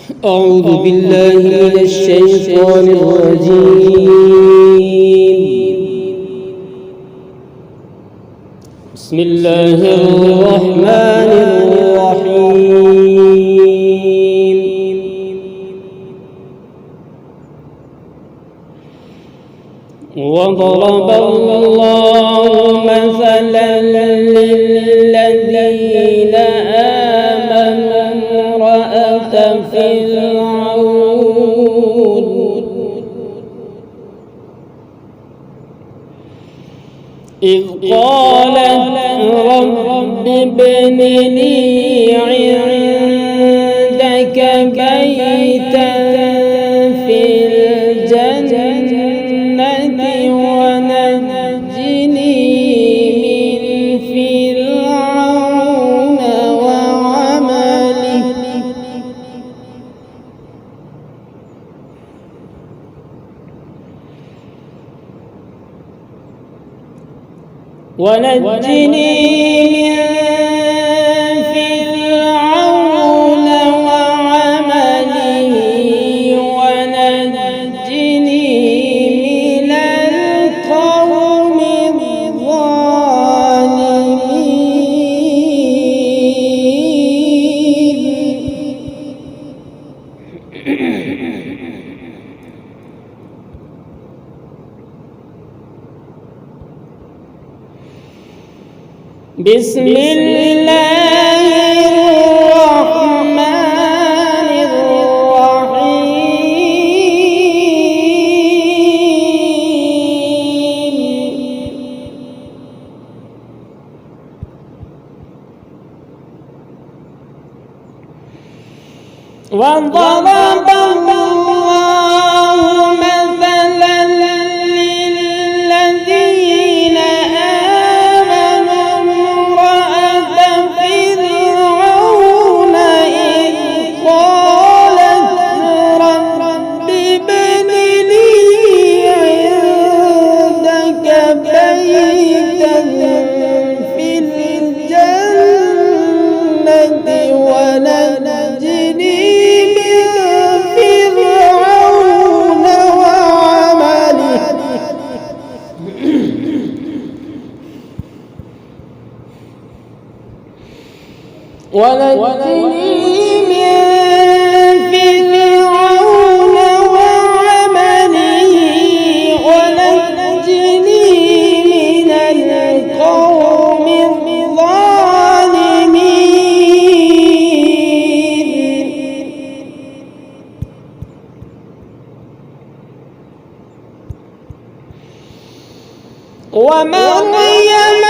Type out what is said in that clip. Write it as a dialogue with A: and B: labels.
A: أعوذ بالله من الشيطان الرجيم. بسم الله الرحمن الرحيم. وضرب الله مثلا للذين آمنوا امرأة فرعون إذ قالت رب ابن لي عندك بيتا في الجنة ونجني من فرعون وعمله ونجني من فرعون وعمله ونجني من القوم الظالمين. بسم الله الرحمن الرحيم. وضرب الله مثلا للذين ونجني من فرعون وعمله ونجني من القوم الظالمين. ومريم